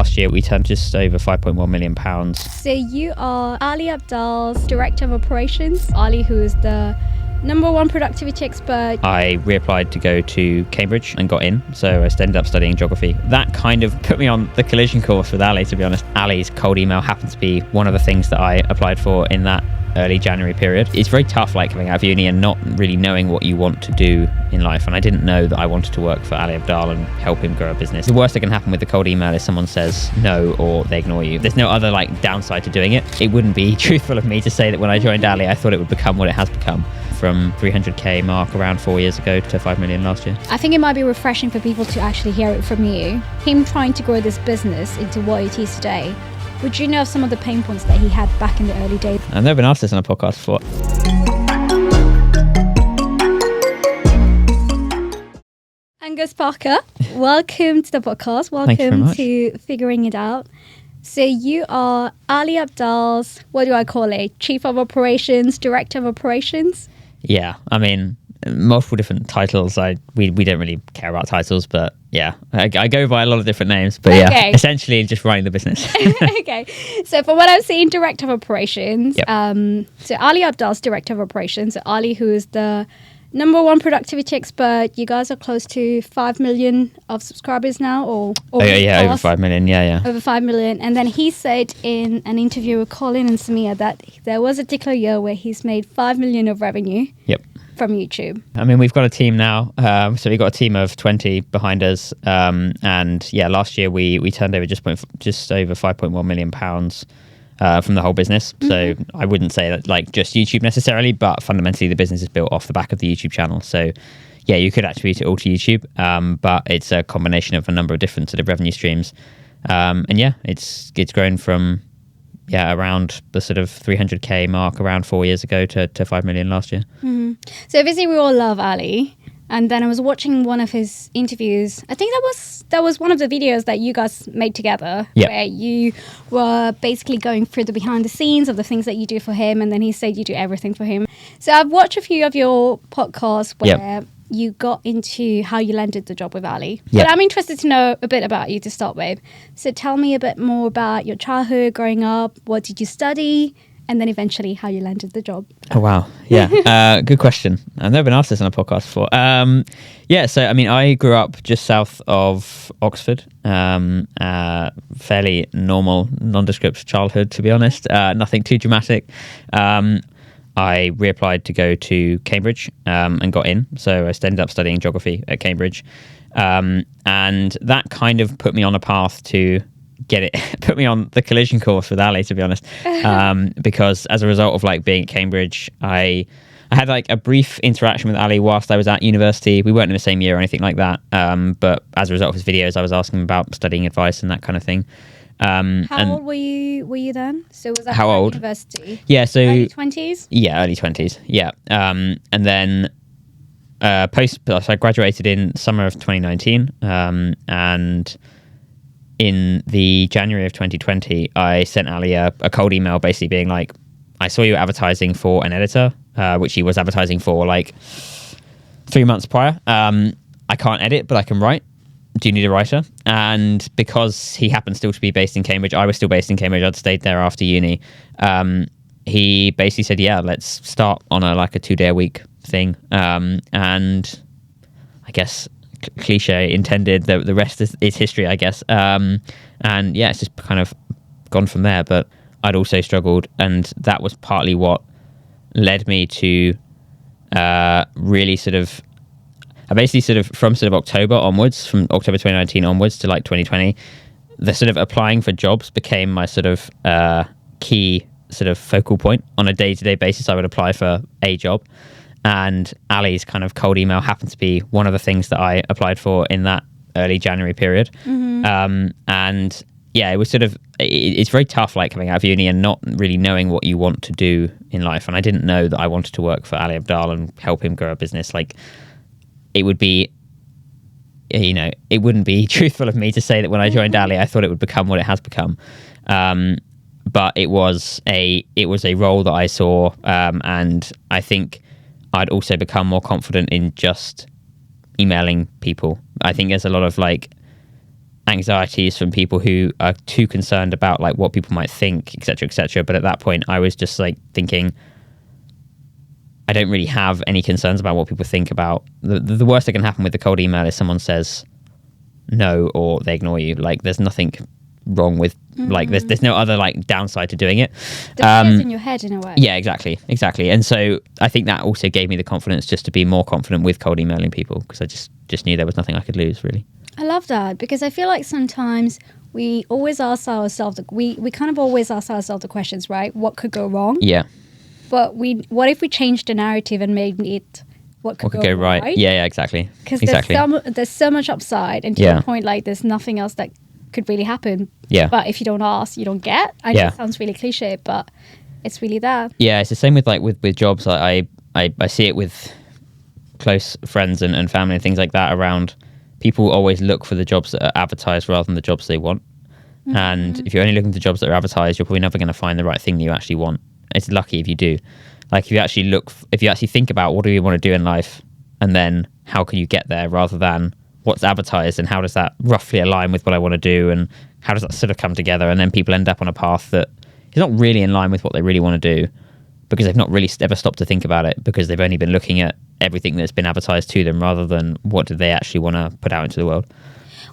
last year we turned just over £5.1 million. So you are Ali Abdaal's Director of Operations. Ali, who is the #1 productivity expert. I reapplied to go to Cambridge and got in, so I ended up studying geography. That kind of put me on the collision course with Ali, to be honest. Ali's cold email happened to be one of the things that I applied for in that early January period. It's very tough, like, coming out of uni and not really knowing what you want to do in life, and I didn't know that I wanted to work for Ali Abdaal and help him grow a business. The worst that can happen with the cold email is someone says no or they ignore you. There's no other downside to doing it. It wouldn't be truthful of me to say that when I joined Ali I thought it would become what it has become, from 300k mark around 4 years ago to 5 million last year. I think it might be refreshing for people to actually hear it from you. Him trying to grow this business into what it is today. Would you know of some of the pain points that he had back in the early days? I've never been asked this on a podcast before. Angus Parker, welcome to the podcast. Thank you very Welcome much. to Figuring It Out. So you are Ali Abdaal's, what do I call it? Chief of Operations, Director of Operations? Yeah, I mean, multiple different titles. We don't really care about titles, but yeah, I go by a lot of different names. But Okay. yeah, essentially just running the business. Okay, so from what I've seen, Director of Operations. Yep. So Ali Abdaal's Director of Operations. So Ali, who is the #1 productivity expert. You guys are close to 5 million of subscribers now, or yeah, over 5 million. Yeah. over 5 million. And then he said in an interview with Colin and Samia that there was a particular year where he's made 5 million of revenue. Yep. From YouTube. I mean, we've got a team now. So we've got a team of 20 behind us. And yeah, last year we turned over just over £5.1 million from the whole business. Mm-hmm. So I wouldn't say that just YouTube necessarily, but fundamentally the business is built off the back of the YouTube channel. So yeah, you could attribute it all to YouTube, but it's a combination of a number of different sort of revenue streams. And yeah, it's grown from around the sort of 300k mark around 4 years ago to 5 million last year. Mm-hmm. So obviously we all love Ali. And then I was watching one of his interviews. I think that was one of the videos that you guys made together, where you were basically going through the behind the scenes of the things that you do for him. And then he said you do everything for him. So I've watched a few of your podcasts where you got into how you landed the job with Ali. But I'm interested to know a bit about you to start with. So tell me a bit more about your childhood, growing up, what did you study, and then eventually how you landed the job. Oh, wow. Yeah. Good question. I've never been asked this on a podcast before. So, I mean, I grew up just south of Oxford. Fairly normal, nondescript childhood, to be honest. Nothing too dramatic. I reapplied to go to Cambridge and got in. So I ended up studying geography at Cambridge. And that kind of put me on a path to put me on the collision course with Ali, to be honest. Because as a result of being at Cambridge, I had a brief interaction with Ali whilst I was at university. We weren't in the same year or anything like that. But as a result of his videos, I was asking him about studying advice and that kind of thing. How old were you then? So was that how old? University? Yeah, so early 20s. Yeah, early 20s. Yeah, and then so I graduated in summer of 2019, and in the January of 2020, I sent Ali a cold email, basically being like, "I saw you advertising for an editor, which he was advertising for 3 months prior. I can't edit, but I can write. Do you need a writer?" And because he happened still to be based in Cambridge, I was still based in Cambridge, I'd stayed there after uni. He basically said, "Yeah, let's start on a 2-day-a-week thing." And I guess cliche intended, the rest is history, I guess. And yeah, it's just kind of gone from there. But I'd also struggled, and that was partly what led me to really I basically from October onwards, from October 2019 onwards to 2020, the sort of applying for jobs became my key focal point. On a day-to-day basis, I would apply for a job, and Ali's kind of cold email happened to be one of the things that I applied for in that early January period. Mm-hmm. And yeah, it was it's very tough coming out of uni and not really knowing what you want to do in life. And I didn't know that I wanted to work for Ali Abdaal and help him grow a business. It would be, it wouldn't be truthful of me to say that when I joined Ali, I thought it would become what it has become. But it was a role that I saw, and I think I'd also become more confident in just emailing people. I think there's a lot of anxieties from people who are too concerned about like what people might think, etc. But at that point I was just like thinking, I don't really have any concerns about what people think about. The worst that can happen with the cold email is someone says no or they ignore you. Like there's nothing wrong with like there's no other like downside to doing it. The fear's in your head in a way. Yeah, exactly. And so I think that also gave me the confidence just to be more confident with cold emailing people, because I just knew there was nothing I could lose, really. I love that, because I feel like sometimes we always ask ourselves, we kind of always ask ourselves the questions, right? What could go wrong? Yeah. But what if we changed the narrative and made it what could go right? Yeah, exactly. Because exactly. there's so much upside, and to your point, like there's nothing else that could really happen. Yeah. But if you don't ask, you don't get. I know it sounds really cliche, but it's really there. Yeah, it's the same with like with jobs. I see it with close friends and family and things like that around. People always look for the jobs that are advertised rather than the jobs they want. Mm-hmm. And if you're only looking for jobs that are advertised, you're probably never going to find the right thing that you actually want. It's lucky if you do. Like if you actually think about what do you want to do in life, and then how can you get there, rather than what's advertised and how does that roughly align with what I want to do, and how does that sort of come together, and then people end up on a path that is not really in line with what they really want to do, because they've not really ever stopped to think about it, because they've only been looking at everything that's been advertised to them rather than what do they actually want to put out into the world.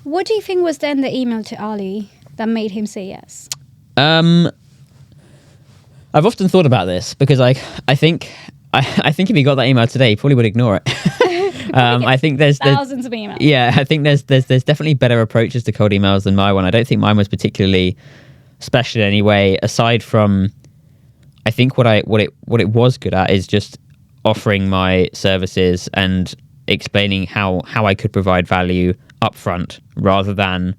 What do you think was then the email to Ali that made him say yes? I've often thought about this, because I think if he got that email today, he probably would ignore it. I think there's thousands of emails. Yeah, I think there's definitely better approaches to cold emails than my one. I don't think mine was particularly special in any way, aside from I think what it was good at is just offering my services and explaining how I could provide value upfront, rather than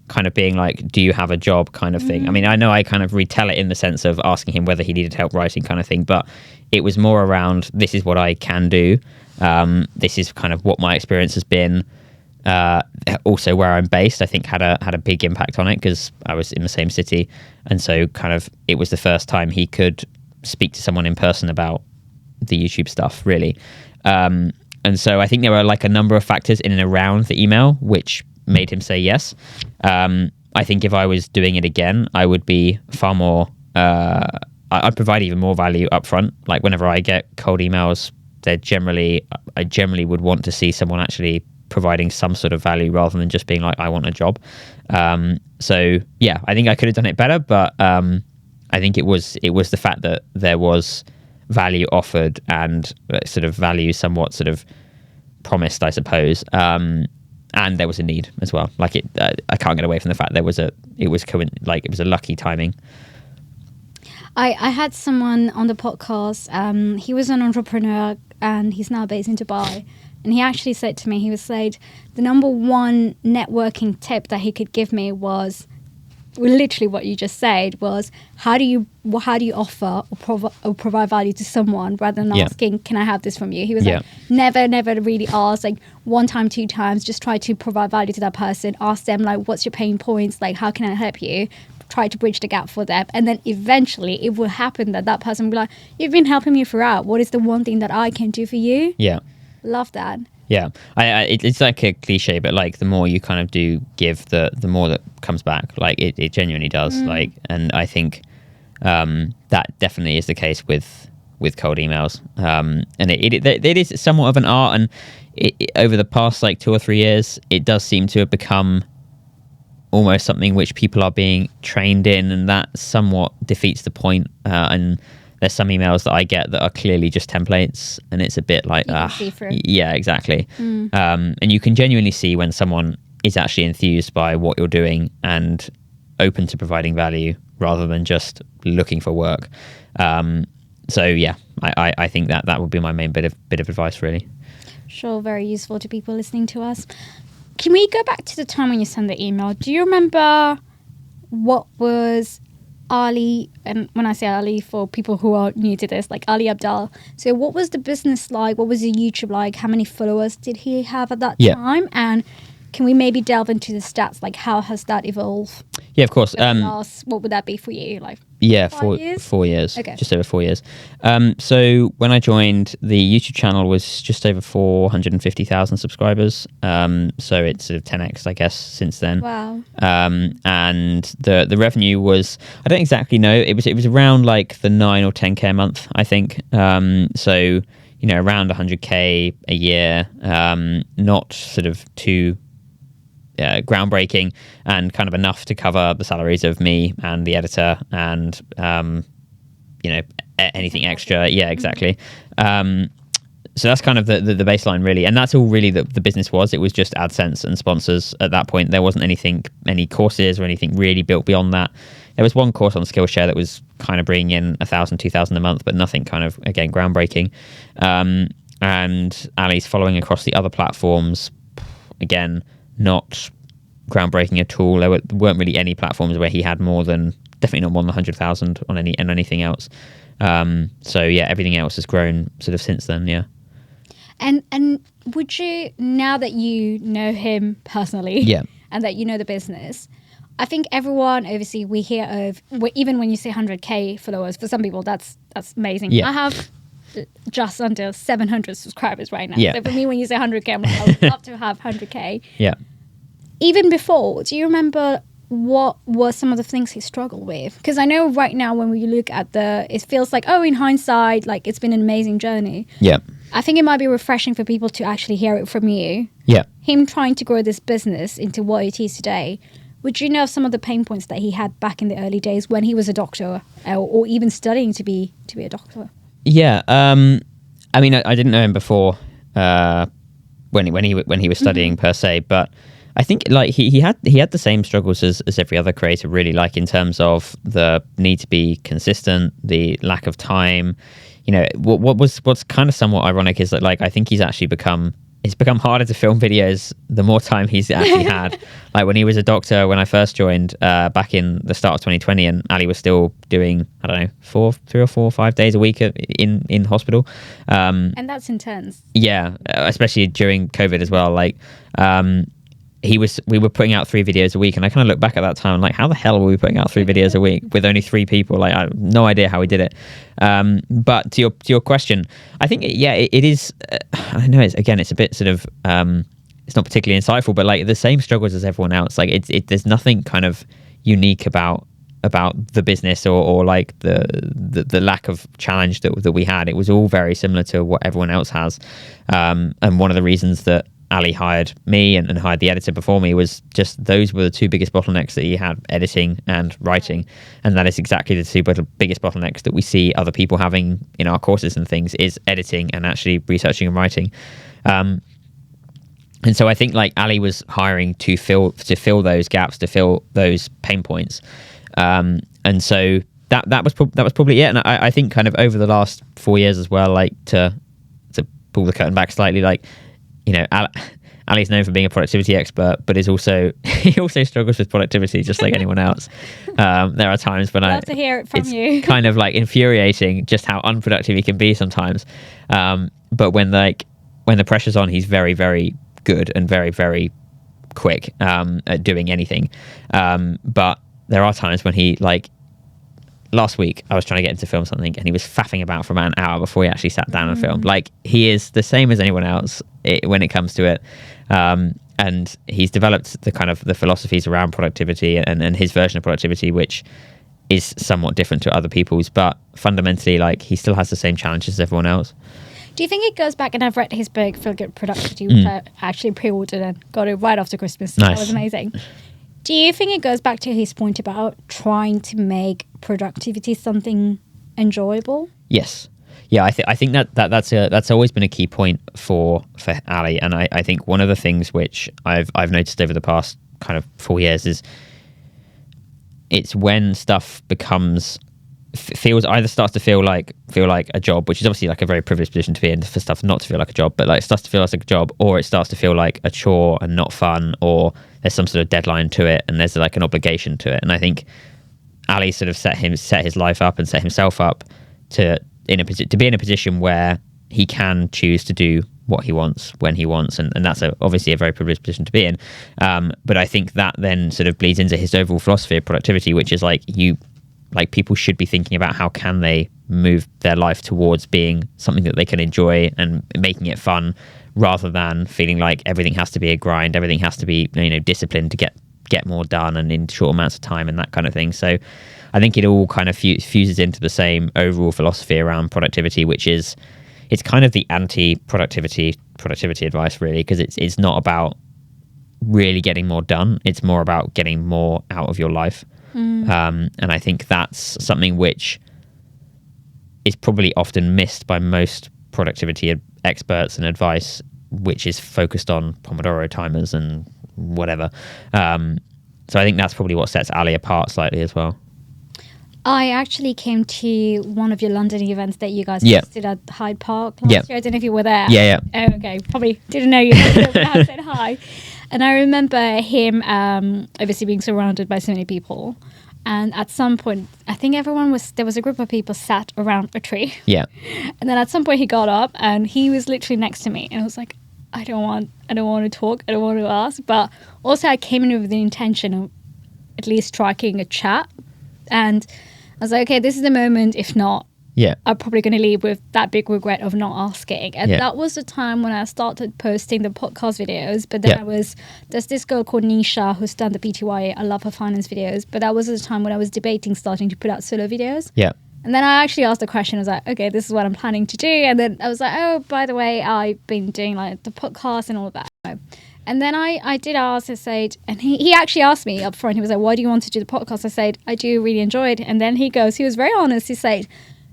kind of being like, do you have a job kind of thing. I mean, I know I kind of retell it in the sense of asking him whether he needed help writing kind of thing, but it was more around, this is what I can do. This is kind of what my experience has been. Also where I'm based, I think had a big impact on it, because I was in the same city. And so kind of it was the first time he could speak to someone in person about the YouTube stuff, really. And so I think there were like a number of factors in and around the email which made him say yes. I think if I was doing it again, I would be far more, I'd provide even more value up front. Like whenever I get cold emails, I generally would want to see someone actually providing some sort of value, rather than just being like, I want a job. So yeah, I think I could have done it better, but I think it was the fact that there was value offered and sort of value somewhat sort of promised, I suppose. And there was a need as well. Like I can't get away from the fact it was a lucky timing. I had someone on the podcast. He was an entrepreneur and he's now based in Dubai. And he actually said to me, he was saying the number one networking tip that he could give me was literally what you just said, was how do you offer or provide value to someone, rather than asking, can I have this from you? He was like, never really ask, like 1 time, 2 times, just try to provide value to that person. Ask them like, what's your pain points? Like, how can I help you? Try to bridge the gap for them. And then eventually it will happen that person will be like, you've been helping me throughout. What is the one thing that I can do for you? Yeah. Love that. Yeah, it's like a cliche, but like the more you kind of do give, the more that comes back. Like it genuinely does. Like, and I think that definitely is the case with cold emails. And it is somewhat of an art, and over the past like 2 or 3 years, it does seem to have become almost something which people are being trained in, and that somewhat defeats the point. And there's some emails that I get that are clearly just templates, and it's a bit like, yeah, exactly. And you can genuinely see when someone is actually enthused by what you're doing and open to providing value, rather than just looking for work. So yeah, I think that would be my main bit of advice, really. Sure, very useful to people listening to us. Can we go back to the time when you sent the email? Do you remember what was Ali, and when I say Ali, for people who are new to this, like Ali Abdaal. So what was the business like? What was the YouTube like? How many followers did he have at that time? And can we maybe delve into the stats? Like, how has that evolved? Yeah, of course. What would that be for you? Like, 4 years? 4 years. Okay. Just over 4 years. So when I joined, the YouTube channel was just over 450,000 subscribers. So it's sort of 10x, I guess, since then. Wow. And the revenue was, I don't exactly know. It was around like the 9 or 10K a month, I think. So, around 100K a year. Not sort of too groundbreaking, and kind of enough to cover the salaries of me and the editor and anything extra. Yeah, exactly. So that's kind of the baseline, really, and that's all really the business was. It was just AdSense and sponsors at that point. There wasn't any courses or anything really built beyond that. There was one course on Skillshare that was kind of bringing in 1,000, 2,000 a month, but nothing kind of, again, groundbreaking. And Ali's following across the other platforms, again, not groundbreaking at all. There weren't really any platforms where he had definitely not more than 100,000 on anything else. So yeah, everything else has grown sort of since then. Yeah. And would you, now that you know him personally, yeah, and that you know the business, I think everyone, obviously, we hear of, even when you say 100K followers, for some people that's amazing. Yeah. I have just under 700 subscribers right now. Yeah. So for me, when you say 100K, I'm like, I would love to have 100K. Yeah. Even before, do you remember what were some of the things he struggled with? Because I know right now when we look at it feels like, in hindsight, like it's been an amazing journey. Yeah. I think it might be refreshing for people to actually hear it from you. Yeah. Him trying to grow this business into what it is today. Would you know of some of the pain points that he had back in the early days when he was a doctor or even studying to be a doctor? Yeah. I mean, I didn't know him before when he was studying per se, but I think like he had the same struggles as every other creator, really, like in terms of the need to be consistent, the lack of time. What's kind of somewhat ironic is that, like, I think it's become harder to film videos the more time he's actually had. Like when he was a doctor, when I first joined back in the start of 2020, and Ali was still doing, I don't know, 3 or 4 or 5 days a week in hospital. And that's intense. Yeah, especially during COVID as well. Like we were putting out 3 videos a week, and I kind of look back at that time and like, how the hell were we putting out 3 videos a week with only 3 people? Like, I have no idea how we did it. But to your question, I think it is. I know it's a bit sort of it's not particularly insightful, but like the same struggles as everyone else. Like there's nothing kind of unique about the business or like the lack of challenge that we had. It was all very similar to what everyone else has. And one of the reasons that Ali hired me and hired the editor before me was just those were the 2 biggest bottlenecks that he had, editing and writing. And that is exactly the 2 biggest bottlenecks that we see other people having in our courses and things, is editing and actually researching and writing. And so I think like Ali was hiring to fill those gaps, to fill those pain points. And so that was probably it. And I think kind of over the last 4 years as well, like to pull the curtain back slightly, like, Ali's known for being a productivity expert, but he also struggles with productivity just like anyone else. There are times when I'd love to hear it from you. It's kind of like infuriating just how unproductive he can be sometimes. But when the pressure's on, he's very, very good and very, very quick at doing anything. But there are times when he, like, last week I was trying to get him to film something and he was faffing about for about an hour before he actually sat down and filmed. Like, he is the same as anyone else when it comes to it. And he's developed the philosophies around productivity and his version of productivity, which is somewhat different to other people's, but fundamentally, like, he still has the same challenges as everyone else. Do you think it goes back, and I've read his book, Feel Good Productivity, which I actually pre-ordered and got it right after Christmas. Nice. That was amazing. Do you think it goes back to his point about trying to make productivity something enjoyable? Yes. Yeah, I think that's always been a key point for Ali, and I think one of the things which I've noticed over the past kind of 4 years is it's when stuff starts to feel like a job, which is obviously like a very privileged position to be in, for stuff not to feel like a job, but like it starts to feel like a job, or it starts to feel like a chore and not fun, or there's some sort of deadline to it and there's like an obligation to it. And I think Ali sort of set his life up and set himself up to be in a position where he can choose to do what he wants when he wants, and that's obviously a very privileged position to be in. But I think that then sort of bleeds into his overall philosophy of productivity, which is like people should be thinking about how can they move their life towards being something that they can enjoy and making it fun, rather than feeling like everything has to be a grind, everything has to be disciplined to get more done and in short amounts of time and that kind of thing. So I think it all kind of fuses into the same overall philosophy around productivity, which is it's kind of the anti-productivity advice, really, because it's not about really getting more done. It's more about getting more out of your life. And I think that's something which is probably often missed by most productivity experts and advice, which is focused on Pomodoro timers and whatever. So I think that's probably what sets Ali apart slightly as well. I actually came to one of your London events that you guys hosted at Hyde Park last year. I don't know if you were there. Yeah. Oh, okay. Probably didn't know you were there, but I said hi. And I remember him obviously being surrounded by so many people. And at some point, I think there was a group of people sat around a tree. Yeah. And then at some point he got up and he was literally next to me. And I was like, I don't want to talk. I don't want to ask. But also I came in with the intention of at least striking a chat. And I was like, okay, this is the moment. If not, I'm probably going to leave with that big regret of not asking. And that was the time when I started posting the podcast videos. But then there's this girl called Nisha who's done the PTYA. I love her finance videos. But that was the time when I was debating starting to put out solo videos. Yeah. And then I actually asked the question. I was like, okay, this is what I'm planning to do. And then I was like, oh, by the way, I've been doing like the podcast and all of that. And then I did ask, I said, and he actually asked me up front, he was like, why do you want to do the podcast? I said, I do really enjoy it. And then he was very honest. He said,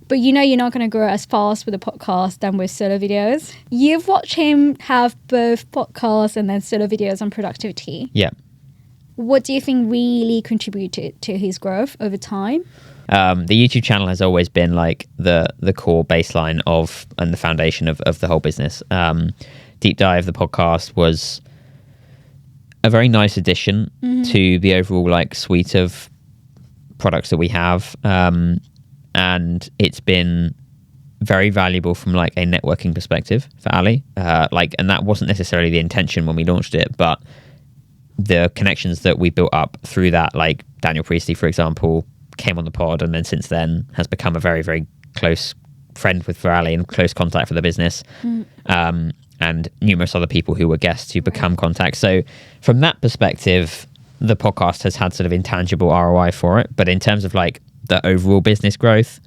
but you're not going to grow as fast with a podcast than with solo videos. You've watched him have both podcasts and then solo videos on productivity. Yeah. What do you think really contributed to his growth over time? The YouTube channel has always been like the core baseline of and the foundation of the whole business. Deep Dive, the podcast, was a very nice addition to the overall like suite of products that we have. And it's been very valuable from like a networking perspective for Ali. And that wasn't necessarily the intention when we launched it, but the connections that we built up through that, like Daniel Priestley, for example, came on the pod and then since then has become a very, very close friend with Ali and close contact for the business. And numerous other people who were guests who become contacts. So from that perspective, the podcast has had sort of intangible ROI for it. But in terms of like the overall business growth,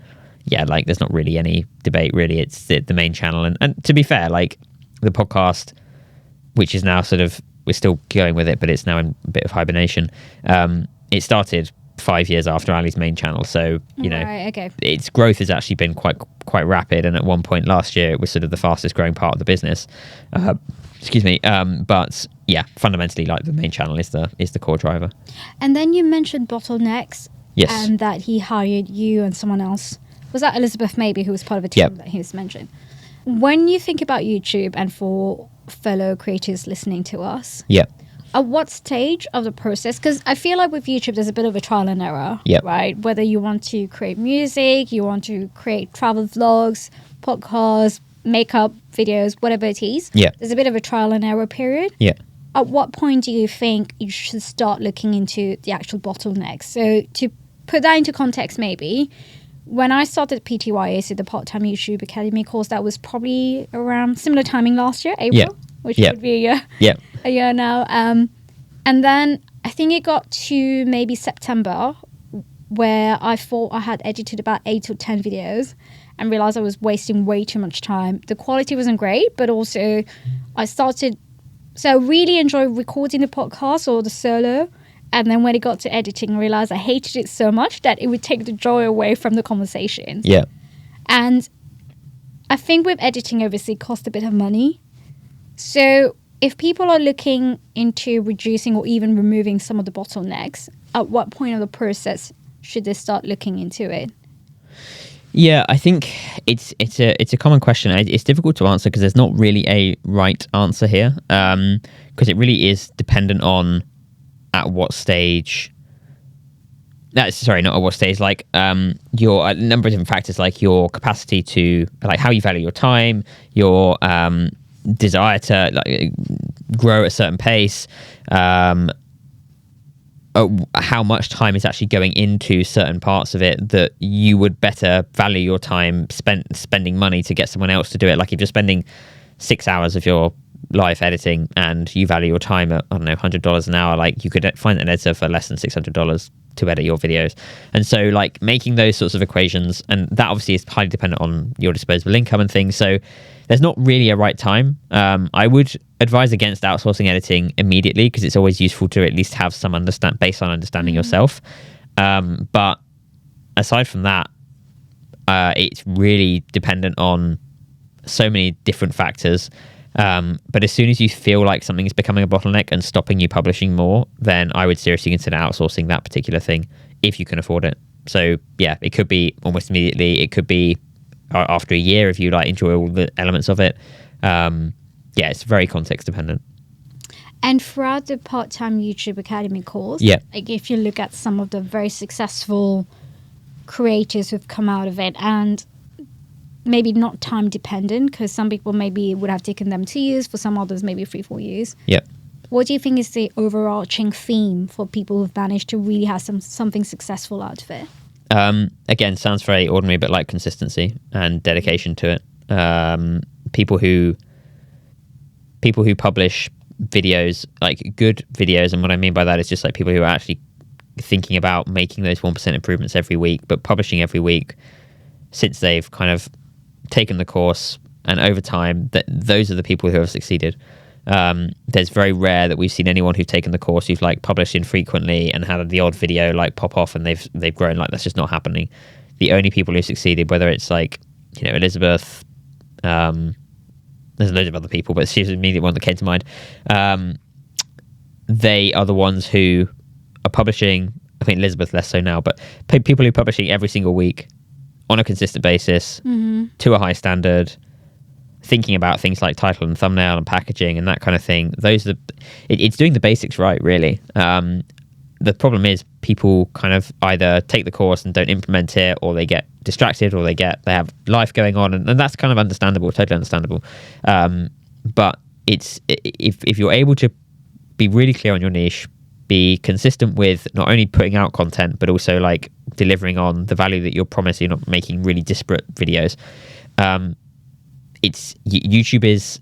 like there's not really any debate really. It's the main channel. And to be fair, like the podcast, which is now sort of, we're still going with it, but it's now in a bit of hibernation. It started 5 years after Ali's main channel, so its growth has actually been quite rapid, and at one point last year it was sort of the fastest growing part of the business. But yeah, fundamentally, like the main channel is the core driver. And then you mentioned bottlenecks. Yes. And that he hired you and someone else. Was that Elizabeth maybe, who was part of a team that he was mentioned? When you think about YouTube, and for fellow creators listening to us, at what stage of the process? Because I feel like with YouTube, there's a bit of a trial and error, right? Whether you want to create music, you want to create travel vlogs, podcasts, makeup videos, whatever it is. There's a bit of a trial and error period. At what point do you think you should start looking into the actual bottlenecks? So to put that into context, maybe, when I started PTYA, so the part-time YouTube Academy course, that was probably around similar timing last year, April, which would be a year now. And then I think it got to maybe September, where I thought I had edited about 8 or 10 videos and realized I was wasting way too much time. The quality wasn't great, but also so I really enjoyed recording the podcast or the solo. And then when it got to editing, I realized I hated it so much that it would take the joy away from the conversation. And I think with editing, obviously, it costs a bit of money. So if people are looking into reducing or even removing some of the bottlenecks, at what point of the process should they start looking into it? Yeah, I think it's a common question. It's difficult to answer because there's not really a right answer here, because it really is dependent on at what stage. Sorry, not at what stage. Like your a number of different factors, like your capacity to, like how you value your time, your desire to like grow at a certain pace, how much time is actually going into certain parts of it, that you would better value your time spending money to get someone else to do it. Like if you're spending 6 hours of your life editing and you value your time at, I don't know, $100 an hour, like you could find an editor for less than $600 to edit your videos. And so like making those sorts of equations, and that obviously is highly dependent on your disposable income and things. So there's not really a right time. I would advise against outsourcing editing immediately, because it's always useful to at least have some baseline understanding yourself. But aside from that, it's really dependent on so many different factors. But as soon as you feel like something is becoming a bottleneck and stopping you publishing more, then I would seriously consider outsourcing that particular thing if you can afford it. So yeah, it could be almost immediately. It could be after a year if you like enjoy all the elements of it. Yeah, it's very context dependent. And throughout the part-time YouTube Academy course, like if you look at some of the very successful creators who've come out of it, and maybe not time dependent, because some people maybe would have taken them 2 years, for some others maybe 3-4 years. What do you think is the overarching theme for people who've managed to really have something successful out of it? Again, sounds very ordinary, but like consistency and dedication to it. People who publish videos, like good videos, and what I mean by that is just like people who are actually thinking about making those 1% improvements every week, but publishing every week since they've kind of taken the course, and over time, those are the people who have succeeded. There's very rare that we've seen anyone who's taken the course who've like published infrequently and had the odd video like pop off and they've grown. Like that's just not happening. The only people who succeeded, whether it's like, you know, Elizabeth, there's loads of other people, but she's the immediate one that came to mind. They are the ones who are publishing. I think Elizabeth less so now, but people who are publishing every single week on a consistent basis to a high standard, thinking about things like title and thumbnail and packaging and that kind of thing. It's doing the basics right, really. The problem is people kind of either take the course and don't implement it, or they get distracted, or they have life going on, and that's kind of understandable, totally understandable. But if you're able to be really clear on your niche, be consistent with not only putting out content, but also like delivering on the value that you're promising, you're not making really disparate videos. YouTube is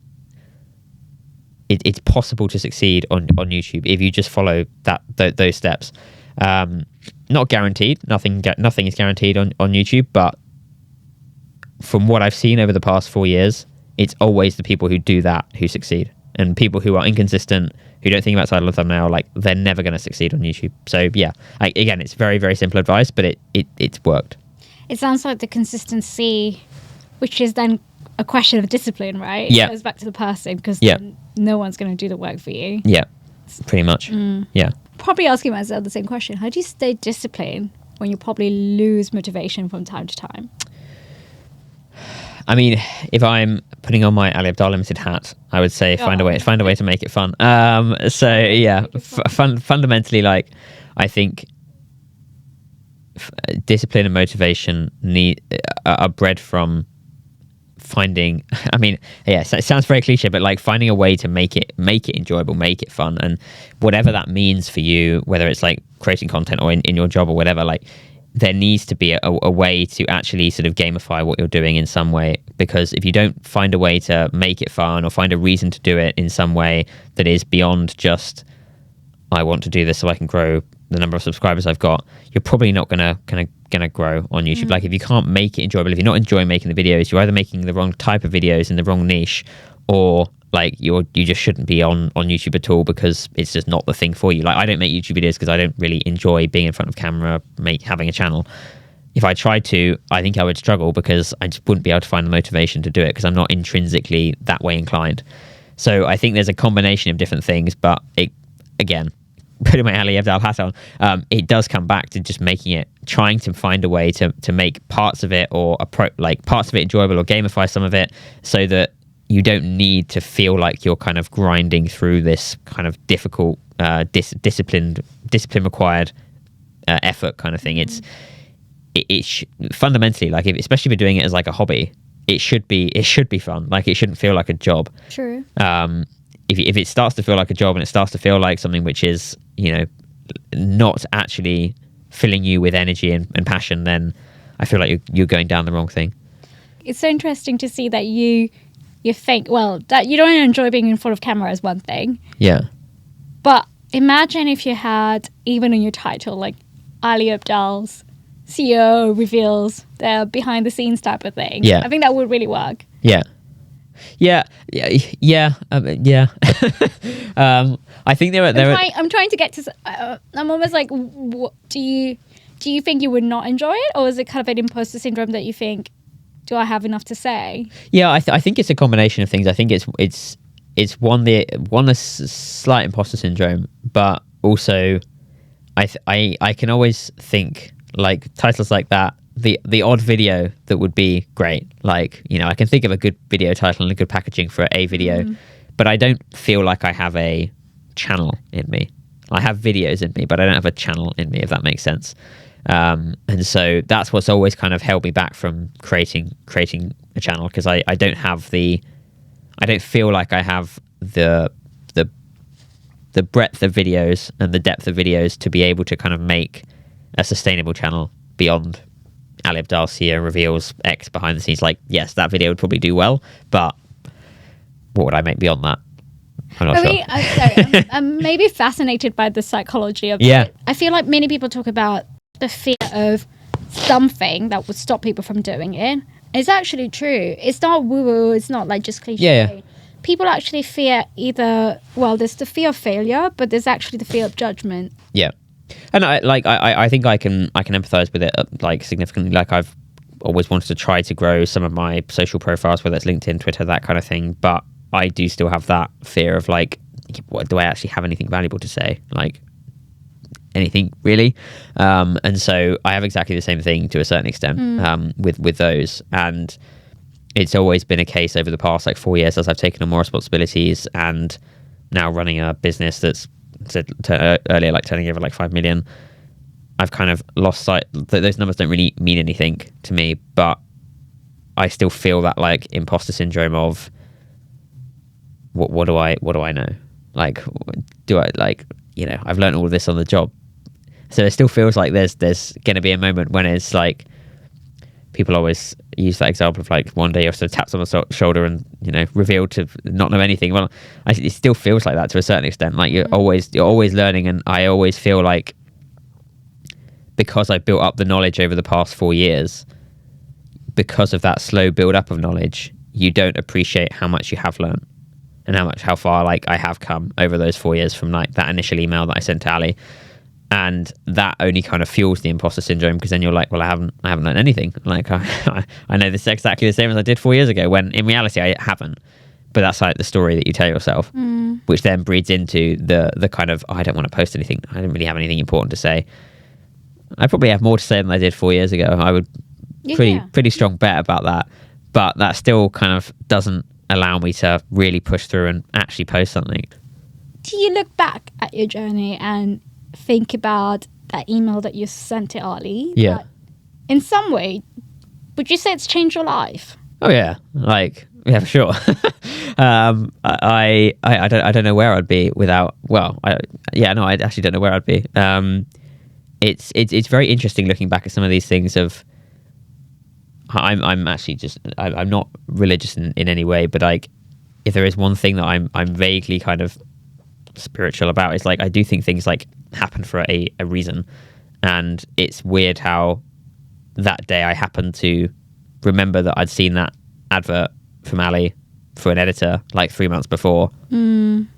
it's possible to succeed on YouTube if you just follow those steps. Not guaranteed. Nothing is guaranteed on YouTube, but from what I've seen over the past 4 years, it's always the people who do that who succeed, and people who are inconsistent, who don't think about title and thumbnail, like they're never going to succeed on YouTube. So yeah, again, it's very, very simple advice, but it's worked. It sounds like the consistency, which is then a question of discipline, right? Yeah. It goes back to the person, because no one's going to do the work for you. Yeah, pretty much. Yeah. Probably asking myself the same question. How do you stay disciplined when you probably lose motivation from time to time? I mean, if I'm putting on my Ali Abdaal Limited hat, I would say find a way to make it fun. So yeah, fundamentally, like I think discipline and motivation are bred from finding, I mean, yeah, so it sounds very cliche, but like finding a way to make it enjoyable, make it fun, and whatever that means for you, whether it's like creating content or in your job or whatever, like there needs to be a way to actually sort of gamify what you're doing in some way, because if you don't find a way to make it fun or find a reason to do it in some way that is beyond just, I want to do this so I can grow the number of subscribers I've got, you're probably not gonna grow on YouTube. Like if you can't make it enjoyable, if you're not enjoying making the videos, you're either making the wrong type of videos in the wrong niche, or like you just shouldn't be on YouTube at all, because it's just not the thing for you. Like I don't make YouTube videos because I don't really enjoy being in front of camera, having a channel. If I tried to, I think I would struggle, because I just wouldn't be able to find the motivation to do it, because I'm not intrinsically that way inclined. So I think there's a combination of different things, but again, putting my Ali Abdaal hat on, it does come back to just trying to find a way to make parts of it parts of it enjoyable, or gamify some of it, so that you don't need to feel like you're kind of grinding through this kind of difficult, discipline required effort kind of thing. It's fundamentally, like especially if you're doing it as like a hobby, it should be fun. Like, it shouldn't feel like a job. True. If it starts to feel like a job and it starts to feel like something which is, you know, not actually filling you with energy and passion, then I feel like you're going down the wrong thing. It's so interesting to see that you think, well, that you don't enjoy being in front of camera is one thing. Yeah. But imagine if you had, even in your title, like Ali Abdaal's CEO reveals the behind the scenes type of thing. Yeah. I think that would really work. Yeah. Yeah. I think I'm trying to get to. I'm almost like, what, do you think you would not enjoy it, or is it kind of an imposter syndrome that you think, do I have enough to say? Yeah, I think it's a combination of things. I think it's a slight imposter syndrome, but also I can always think, like, titles like that. The odd video that would be great. Like, you know, I can think of a good video title and a good packaging for a video, but I don't feel like I have a channel in me. I have videos in me, but I don't have a channel in me, if that makes sense. And so that's what's always kind of held me back from creating a channel, because I don't feel like I have the breadth of videos and the depth of videos to be able to kind of make a sustainable channel beyond Ali Abdaal CEO reveals X behind the scenes. Like, yes, that video would probably do well, but what would I make beyond that? I'm not sure. I'm maybe fascinated by the psychology of it. I feel like many people talk about the fear of something that would stop people from doing it. It's actually true. It's not woo-woo. It's not like just cliche. Yeah. People actually fear either, well, there's the fear of failure, but there's actually the fear of judgment. Yeah. And I think I can empathize with it, like, significantly. Like, I've always wanted to try to grow some of my social profiles, whether it's LinkedIn, Twitter, that kind of thing. But I do still have that fear of, like, what, do I actually have anything valuable to say? Like, anything really? And so I have exactly the same thing to a certain extent with those. And it's always been a case over the past, like, 4 years, as I've taken on more responsibilities and now running a business that's, said earlier, like, turning over like 5 million. I've kind of lost sight. Those numbers don't really mean anything to me, but I still feel that, like, imposter syndrome of what do I know? Like, do I, like, you know, I've learned all of this on the job. So it still feels like there's going to be a moment when it's like, people always use that example of, like, one day you're sort of tapped on the shoulder and, you know, revealed to not know anything. Well, it still feels like that to a certain extent. Like, you're always learning, and I always feel like, because I built up the knowledge over the past 4 years, because of that slow build up of knowledge, you don't appreciate how much you have learned and how far, like, I have come over those 4 years from, like, that initial email that I sent to Ali. And that only kind of fuels the imposter syndrome, because then you're like, well, I haven't learned anything. Like, I know this exactly the same as I did 4 years ago, when in reality I haven't. But that's, like, the story that you tell yourself, which then breeds into the kind of, I don't want to post anything. I don't really have anything important to say. I probably have more to say than I did 4 years ago. I would pretty strong bet about that. But that still kind of doesn't allow me to really push through and actually post something. Do you look back at your journey and think about that email that you sent to Ali? Yeah. In some way, would you say it's changed your life? Oh yeah, like, yeah, for sure. I don't know where I'd be without. Well, I actually don't know where I'd be. It's very interesting looking back at some of these things. Of I'm actually just I'm not religious in any way, but, like, if there is one thing that I'm vaguely kind of spiritual about, is, like, I do think things, like, happen for a reason. And it's weird how that day I happened to remember that I'd seen that advert from Ali for an editor, like, 3 months before.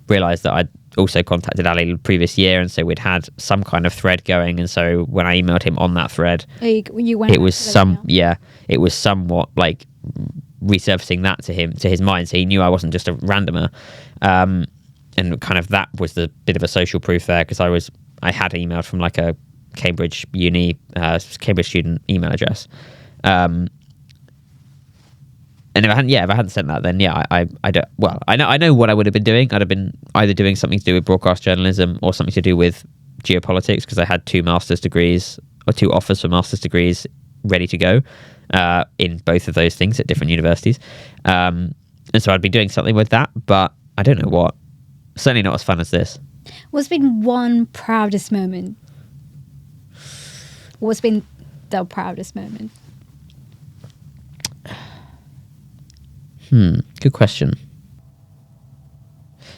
Realised that I'd also contacted Ali the previous year, and so we'd had some kind of thread going. And so when I emailed him on that thread, you went, it was somewhat, like, resurfacing that to his mind, so he knew I wasn't just a randomer. And kind of that was the bit of a social proof there, because I had emailed from, like, a Cambridge Cambridge student email address. And if I hadn't sent that, then I don't. Well, I know what I would have been doing. I'd have been either doing something to do with broadcast journalism or something to do with geopolitics, because I had 2 master's degrees, or 2 offers for master's degrees ready to go. in both of those things at different universities. And so I'd be doing something with that, but I don't know what. Certainly not as fun as this. What's been one proudest moment? What's been the proudest moment? Good question.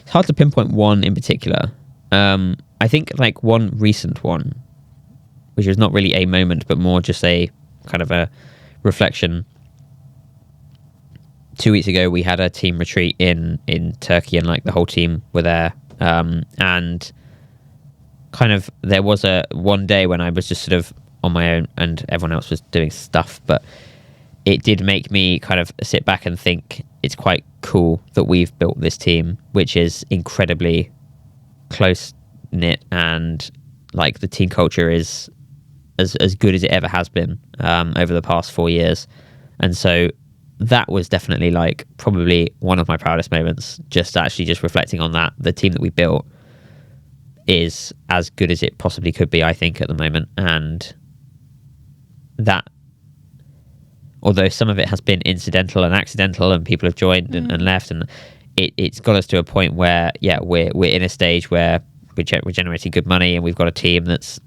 It's hard to pinpoint one in particular. I think like one recent one, which was not really a moment, but more just a kind of a reflection. 2 weeks ago, we had a team retreat in Turkey, and like the whole team were there. And kind of there was one day when I was just sort of on my own and everyone else was doing stuff, but it did make me kind of sit back and think it's quite cool that we've built this team, which is incredibly close knit, and like the team culture is as good as it ever has been over the past 4 years. And so that was definitely like probably one of my proudest moments, just reflecting on that. The team that we built is as good as it possibly could be, I think, at the moment. And that, although some of it has been incidental and accidental and people have joined and left, and it's got us to a point where, yeah, we're in a stage where we're generating good money, and we've got a team that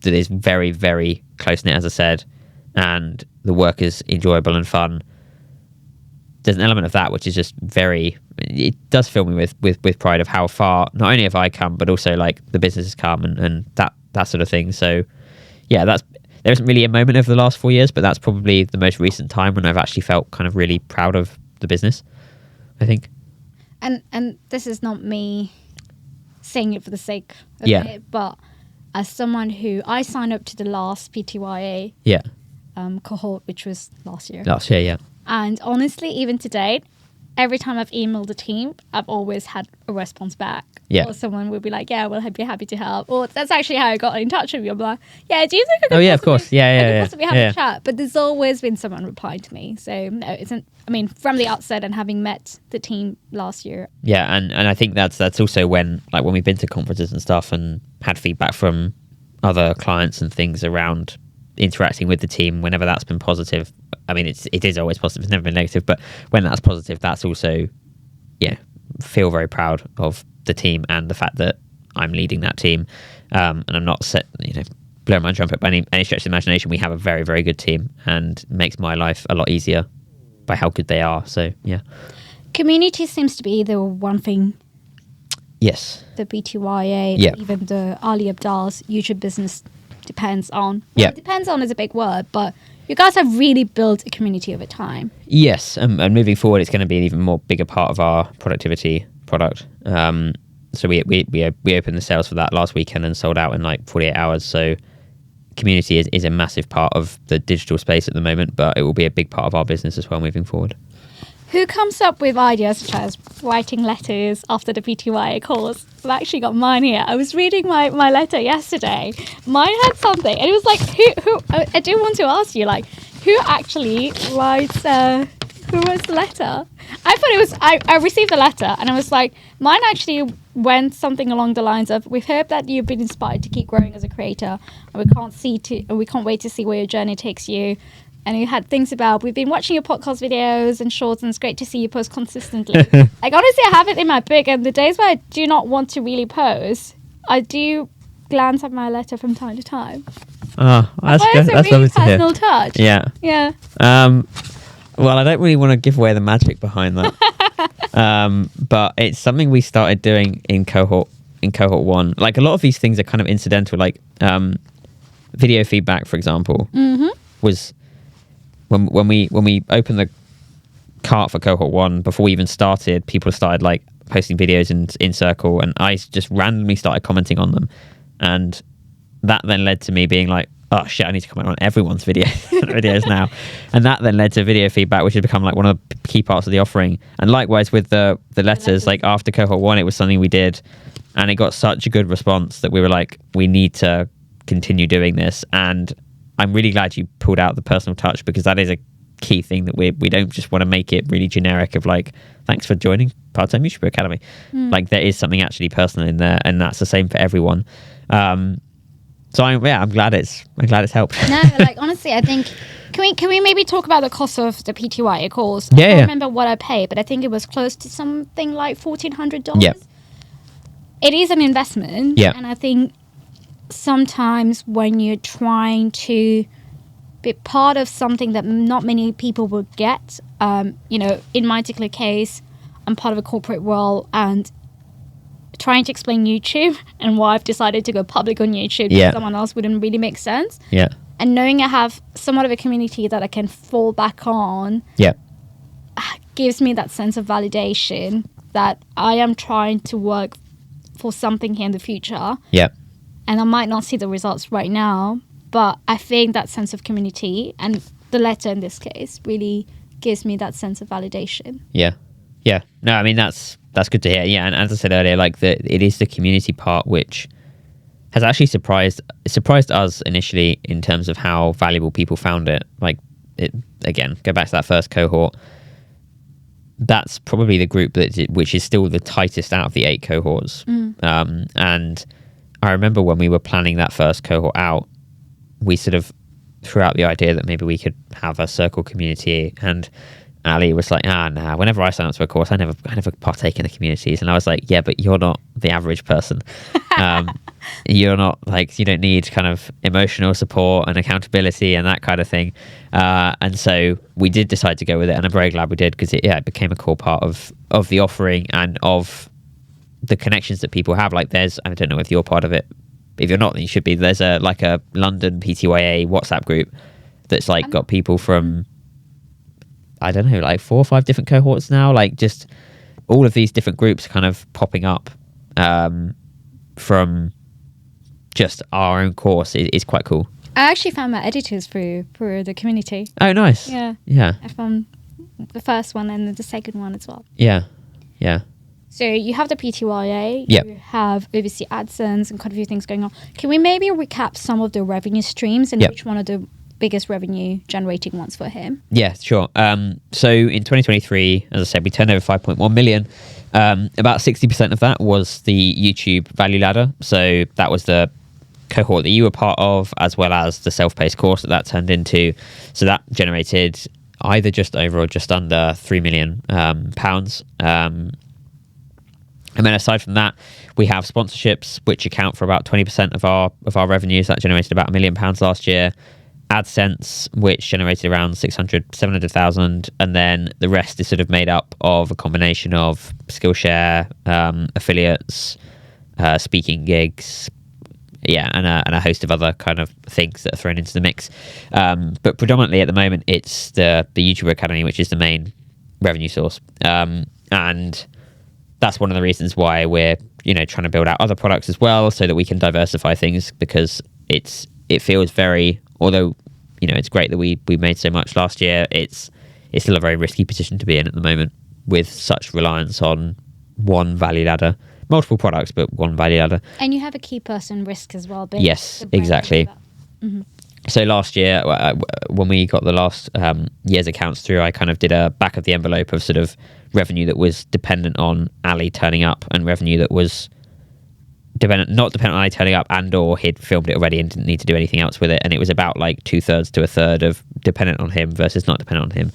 is very, very close-knit, as I said, and the work is enjoyable and fun. There's an element of that which is just it does fill me with pride of how far not only have I come, but also like the business has come and that sort of thing. So yeah, there isn't really a moment over the last 4 years, but that's probably the most recent time when I've actually felt kind of really proud of the business, I think. And this is not me saying it for the sake of it, but as someone who I signed up to the last PTYA cohort, which was last year. Last year, yeah. And honestly, even to date, every time I've emailed the team, I've always had a response back. Yeah. Or someone would be like, yeah, we'll be happy to help. Or that's actually how I got in touch with you. I'm like, yeah, do you think I could of course. Yeah. possibly have a chat? But there's always been someone replying to me. So no, from the outset and having met the team last year. Yeah, and I think that's also when we've been to conferences and stuff and had feedback from other clients and things around interacting with the team, whenever that's been positive. I mean, it is always positive, it's never been negative, but when that's positive, that's also, feel very proud of the team and the fact that I'm leading that team. And I'm not blowing my trumpet by any stretch of the imagination. We have a very, very good team, and makes my life a lot easier by how good they are. So, yeah. Community seems to be the one thing. Yes. The PTYA, even the Ali Abdaal's YouTube business depends on. Well, depends on is a big word, but you guys have really built a community over time. Yes, and moving forward, it's going to be an even more bigger part of our productivity product. So we opened the sales for that last weekend and sold out in like 48 hours. So community is a massive part of the digital space at the moment, but it will be a big part of our business as well moving forward. Who comes up with ideas such as writing letters after the PTYA course? I've actually got mine here. I was reading my letter yesterday. Mine had something, and it was like, who? I do want to ask you, like, who actually writes? Who writes the letter? I thought it was. I received the letter, and I was like, mine actually went something along the lines of, "We've heard that you've been inspired to keep growing as a creator, and we can't wait to see where your journey takes you." And you had things about, we've been watching your podcast videos and shorts, and it's great to see you post consistently. Like, honestly, I have it in my book, and the days where I do not want to really post, I do glance at my letter from time to time. Oh, that's good. That's really lovely to hear. personal touch. Yeah. Yeah. Well, I don't really want to give away the magic behind that. But it's something we started doing in cohort 1. Like, a lot of these things are kind of incidental. Like, video feedback, for example, was... When we opened the cart for cohort 1, before we even started, people started like posting videos in Circle, and I just randomly started commenting on them, and that then led to me being like, oh shit, I need to comment on everyone's videos now, and that then led to video feedback, which has become like one of the key parts of the offering. And likewise with the letters, like after cohort 1, it was something we did, and it got such a good response that we were like, we need to continue doing this. And I'm really glad you pulled out the personal touch, because that is a key thing, that we don't just want to make it really generic of like, thanks for joining Part-Time YouTuber Academy. Like, there is something actually personal in there, and that's the same for everyone. So I'm glad it's helped. No, like, honestly, I think Can we maybe talk about the cost of the PTYA course? Yeah, I don't remember what I paid, but I think it was close to something like $1,400. Yeah. It is an investment. Yeah. And I think sometimes when you're trying to be part of something that not many people will get, in my particular case, I'm part of a corporate world, and trying to explain YouTube and why I've decided to go public on YouTube to someone else wouldn't really make sense. Yeah. And knowing I have somewhat of a community that I can fall back on gives me that sense of validation that I am trying to work for something here in the future. Yeah. And I might not see the results right now, but I think that sense of community, and the letter in this case, really gives me that sense of validation. Yeah. Yeah. No, I mean, that's good to hear. Yeah. And as I said earlier, like it is the community part which has actually surprised us initially in terms of how valuable people found it. Like, again, go back to that first cohort. That's probably the group which is still the tightest out of the 8 cohorts. And I remember when we were planning that first cohort out, we sort of threw out the idea that maybe we could have a circle community, and Ali was like, nah, whenever I sign up to a course, I never partake in the communities. And I was like, yeah, but you're not the average person. You're not like, you don't need kind of emotional support and accountability and that kind of thing. And so we did decide to go with it, and I'm very glad we did, because it became a core part of the offering and of the connections that people have. Like I don't know if you're part of it. If you're not, then you should be. There's a London PTYA WhatsApp group that's like got people from, I don't know, like 4 or 5 different cohorts now. Like just all of these different groups kind of popping up from just our own course is quite cool. I actually found my editors through the community. Oh, nice. Yeah. Yeah. I found the first one and the second one as well. Yeah. Yeah. So you have the PTYA, Yep. you have overseas AdSense and quite a few things going on. Can we maybe recap some of the revenue streams and which one are the biggest revenue generating ones for him? Yeah, sure. So in 2023, as I said, we turned over 5.1 million. About 60% of that was the YouTube value ladder. So that was the cohort that you were part of, as well as the self-paced course that turned into. So that generated either just over or just under 3 million pounds. And then aside from that, we have sponsorships, which account for about 20% of our revenues. That generated about £1 million last year. AdSense, which generated around 700,000. And then the rest is sort of made up of a combination of Skillshare, affiliates, speaking gigs, and a host of other kind of things that are thrown into the mix. But predominantly at the moment, it's the YouTube Academy, which is the main revenue source. And that's one of the reasons why we're trying to build out other products as well, so that we can diversify things, because it feels very, although it's great that we made so much last year, it's still a very risky position to be in at the moment, with such reliance on one value ladder. Multiple products, but one value ladder. And you have a key person risk as well. Yes, exactly. Mm-hmm. So last year, when we got the last year's accounts through, I kind of did a back of the envelope of sort of revenue that was dependent on Ali turning up, and revenue that was not dependent on Ali turning up, and or he'd filmed it already and didn't need to do anything else with it. And it was about like 2/3 to 1/3 of dependent on him versus not dependent on him.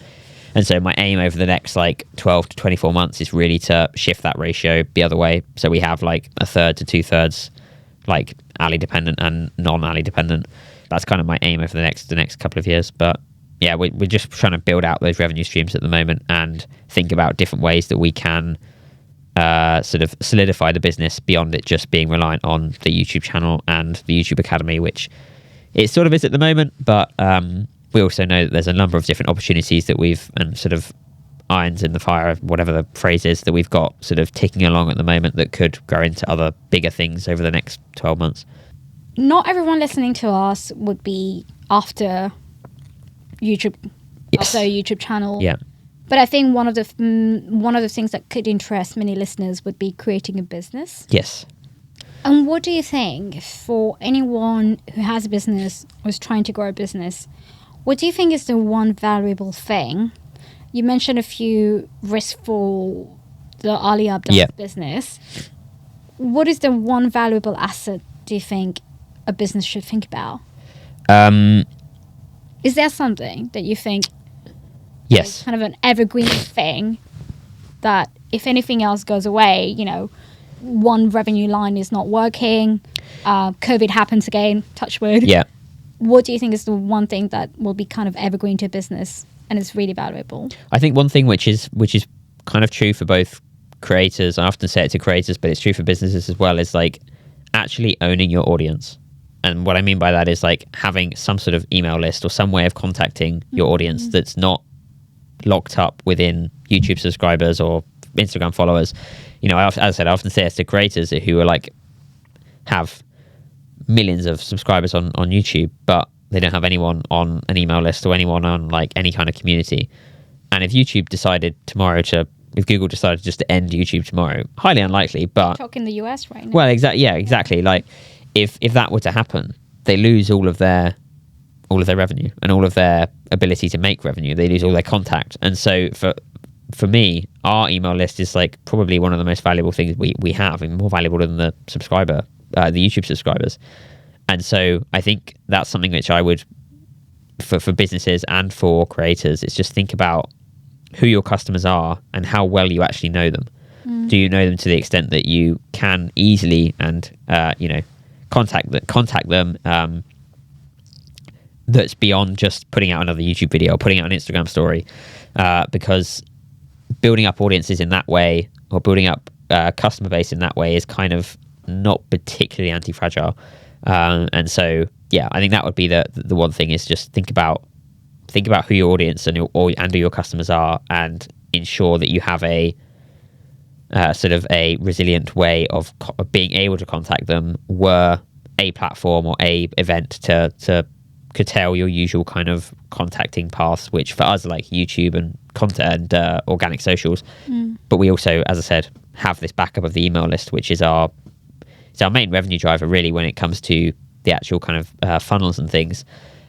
And so my aim over the next like 12 to 24 months is really to shift that ratio the other way. So we have like 1/3 to 2/3 like Ali dependent and non-Ali dependent. That's kind of my aim over the next couple of years. But yeah, we're just trying to build out those revenue streams at the moment and think about different ways that we can sort of solidify the business beyond it just being reliant on the YouTube channel and the YouTube Academy, which it sort of is at the moment. But we also know that there's a number of different opportunities that we've, and sort of irons in the fire, whatever the phrase is, that we've got sort of ticking along at the moment that could grow into other bigger things over the next 12 months. Not everyone listening to us would be after YouTube, after a YouTube channel. Yeah. But I think one of the things that could interest many listeners would be creating a business. Yes. And what do you think, for anyone who has a business or is trying to grow a business, what do you think is the one valuable thing? You mentioned a few risks for the Ali Abdaal business. What is the one valuable asset do you think a business should think about? Is there something that you think Yes. is kind of an evergreen thing that if anything else goes away, you know, one revenue line is not working, COVID happens again, touch wood. Yeah. What do you think is the one thing that will be kind of evergreen to business and is really valuable? I think one thing which is kind of true for both creators, I often say it to creators, but it's true for businesses as well, is like actually owning your audience. And what I mean by that is like having some sort of email list or some way of contacting your audience that's not locked up within YouTube subscribers or Instagram followers. You know, as I said, I often say it to creators who are like have millions of subscribers on YouTube, but they don't have anyone on an email list or anyone on like any kind of community. And if YouTube decided tomorrow if Google decided just to end YouTube tomorrow, highly unlikely, but Talk in the US right now. well, exactly. Like if that were to happen, they lose all of their revenue and all of their ability to make revenue. They lose all their contact. And so for me, our email list is like probably one of the most valuable things we have, and more valuable than the YouTube subscribers. And so I think that's something which I would, for businesses and for creators, is just think about who your customers are and how well you actually know them. Do you know them to the extent that you can easily and contact them? That's beyond just putting out another YouTube video or putting out an Instagram story, because building up audiences in that way or building up customer base in that way is kind of not particularly anti-fragile. And so, yeah, I think that would be the one thing, is just think about who your audience and who your customers are, and ensure that you have a sort of a resilient way of being able to contact them, were a platform or a event to curtail your usual kind of contacting paths, which for us are like YouTube and content and organic socials. But we also, as I said, have this backup of the email list, which is our main revenue driver really when it comes to the actual kind of funnels and things.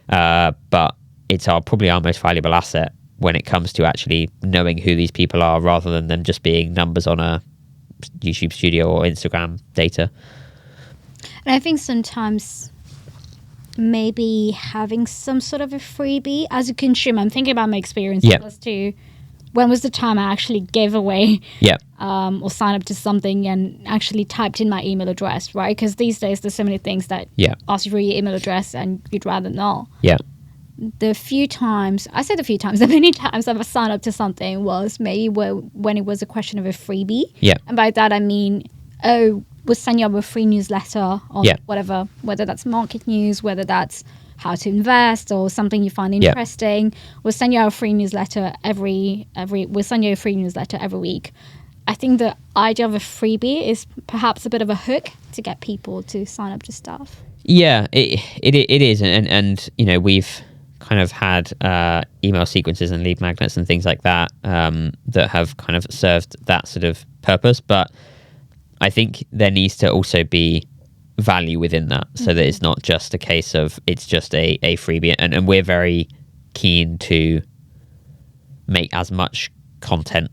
But it's probably our most valuable asset when it comes to actually knowing who these people are, rather than them just being numbers on a YouTube studio or Instagram data. And I think sometimes maybe having some sort of a freebie as a consumer, I'm thinking about my experience as to when was the time I actually gave away or signed up to something and actually typed in my email address, right? Because these days there's so many things that ask you for your email address and you'd rather not. The many times I've signed up to something was maybe when it was a question of a freebie. And by that I mean, we'll send you a free newsletter on whatever, whether that's market news, whether that's how to invest or something you find interesting. We'll send you a free newsletter every week. I think the idea of a freebie is perhaps a bit of a hook to get people to sign up to stuff. Yeah, it is, and you know, we've kind of had email sequences and lead magnets and things like that that have kind of served that sort of purpose. But I think there needs to also be value within that, so that it's not just a case of it's just a freebie. And we're very keen to make as much content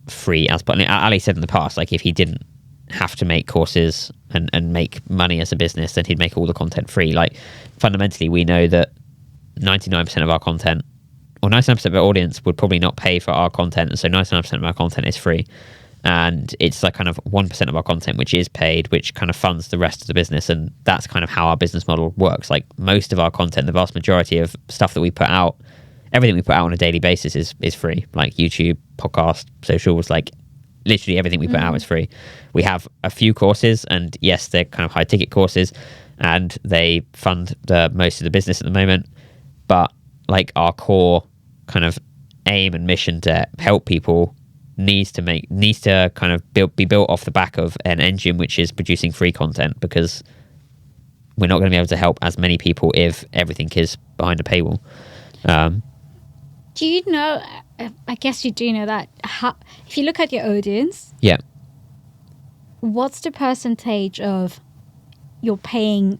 free as possible. Ali said in the past, like, if he didn't have to make courses and make money as a business, then he'd make all the content free. Like, fundamentally, we know that 99% of our content, or 99% of our audience, would probably not pay for our content, and so 99% of our content is free. And it's like kind of 1% of our content which is paid, which kind of funds the rest of the business. And that's kind of how our business model works. Like, most of our content, the vast majority of stuff that we put out, everything we put out on a daily basis is free. Like YouTube, podcast, socials, like literally everything we put out is free. We have a few courses, and yes, they're kind of high ticket courses and they fund the most of the business at the moment. But like, our core kind of aim and mission to help people needs to kind of be built off the back of an engine which is producing free content, because we're not going to be able to help as many people if everything is behind a paywall. Do you know, I guess you do know that, if you look at your audience, what's the percentage of your paying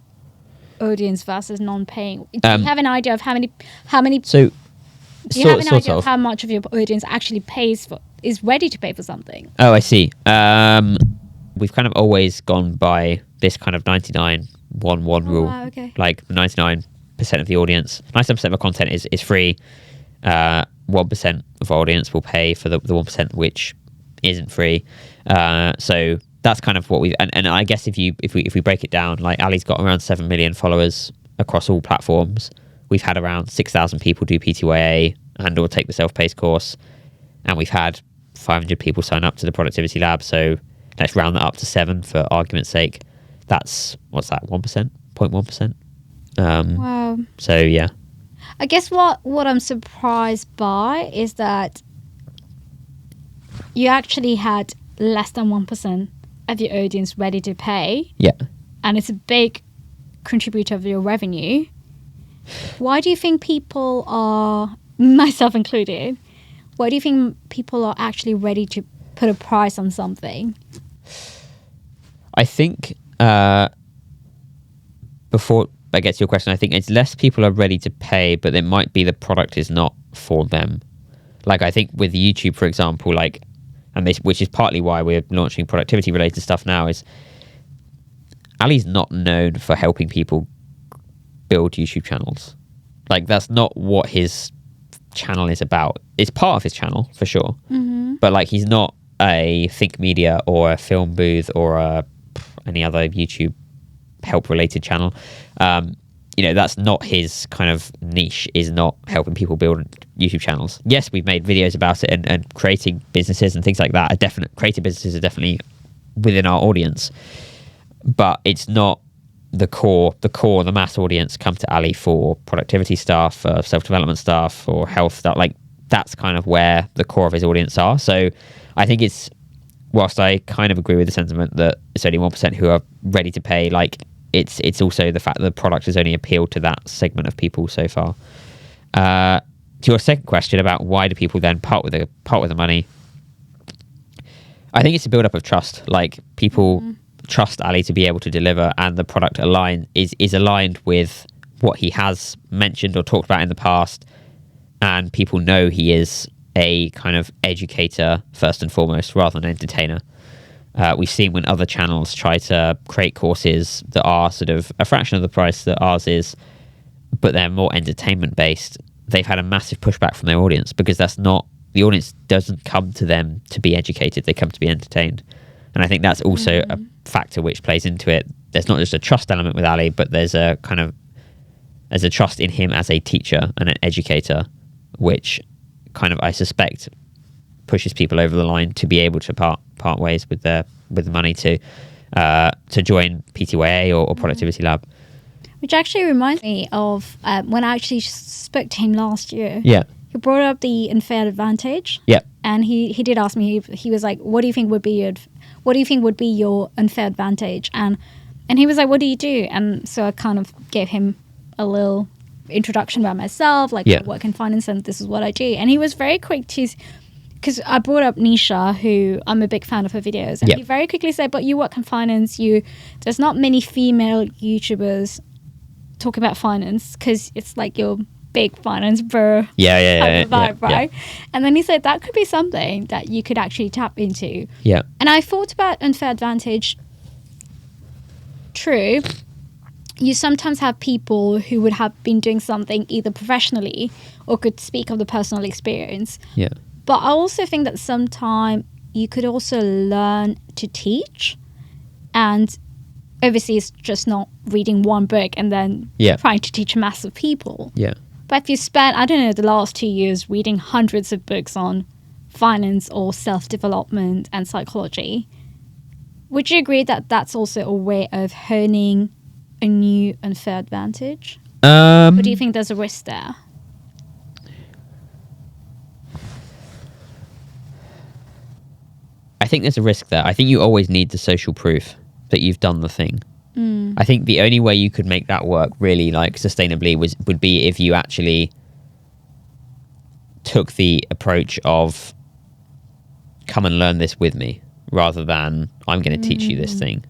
audience versus non-paying? Do you have an idea of how many so do you have an idea of how much of your audience actually is ready to pay for something? Oh, I see. We've kind of always gone by this kind of 99-1-1 rule. Wow, okay. Like, 99% of the audience. 97% of content is free. 1% of audience will pay for the 1% which isn't free. So that's kind of what we've, and I guess if we break it down, like Ali's got around 7 million followers across all platforms. We've had around 6,000 people do PTYA and or take the self-paced course, and we've had 500 people sign up to the Productivity Lab. So let's round that up to 7 for argument's sake. That's, what's that, 1%, 0.1%? Wow. So yeah. I guess what I'm surprised by is that you actually had less than 1% of your audience ready to pay. Yeah. And it's a big contributor of your revenue. Why do you think people are, myself included, why do you think people are actually ready to put a price on something? I think, before I get to your question, I think it's less people are ready to pay, but it might be the product is not for them. Like, I think with YouTube, for example, like, and this, which is partly why we're launching productivity related stuff now, is Ali's not known for helping people build YouTube channels. Like, that's not what his channel is about. It's part of his channel for sure, but like, he's not a Think Media or a Film Booth or any other YouTube help related channel. That's not his kind of niche, is not helping people build YouTube channels. Yes, we've made videos about it and creating businesses and things like that. Creative businesses are definitely within our audience, but it's not the core, the mass audience come to Ali for productivity stuff, self-development stuff, or health stuff. Like, that's kind of where the core of his audience are. So I think it's, whilst I kind of agree with the sentiment that it's only 1% who are ready to pay, like, it's also the fact that the product has only appealed to that segment of people so far. To your second question about why do people then part with the money, I think it's a build-up of trust. Like, people trust Ali to be able to deliver, and the product is aligned with what he has mentioned or talked about in the past, and people know he is a kind of educator first and foremost rather than entertainer. We've seen when other channels try to create courses that are sort of a fraction of the price that ours is, but they're more entertainment based, they've had a massive pushback from their audience, because that's not, the audience doesn't come to them to be educated, they come to be entertained. And I think that's also a factor which plays into it. There's not just a trust element with Ali, but there's a trust in him as a teacher and an educator, which kind of, I suspect, pushes people over the line to be able to part ways with the money to join PTYA or Productivity Lab. Which actually reminds me of when I actually spoke to him last year. Yeah. He brought up the unfair advantage. Yeah. And he did ask me, he was like, what do you think would be your unfair advantage? And he was like, what do you do? And so I kind of gave him a little introduction about myself, like, I work in finance and this is what I do. And he was very quick to, because I brought up Nisha, who I'm a big fan of her videos, and he very quickly said, but you work in finance, there's not many female YouTubers talking about finance, because it's like your big finance bro vibe, right? And then he said that could be something that you could actually tap into. Yeah. And I thought about unfair advantage. True. You sometimes have people who would have been doing something either professionally or could speak of the personal experience. Yeah. But I also think that sometimes you could also learn to teach, and obviously it's just not reading one book and then trying to teach massive people. Yeah. But if you spent, I don't know, the last 2 years reading hundreds of books on finance or self-development and psychology, would you agree that that's also a way of honing a new unfair advantage? Or do you think there's a risk there? I think there's a risk there. I think you always need the social proof that you've done the thing. I think the only way you could make that work really, like, sustainably would be if you actually took the approach of come and learn this with me, rather than I'm going to teach you this thing.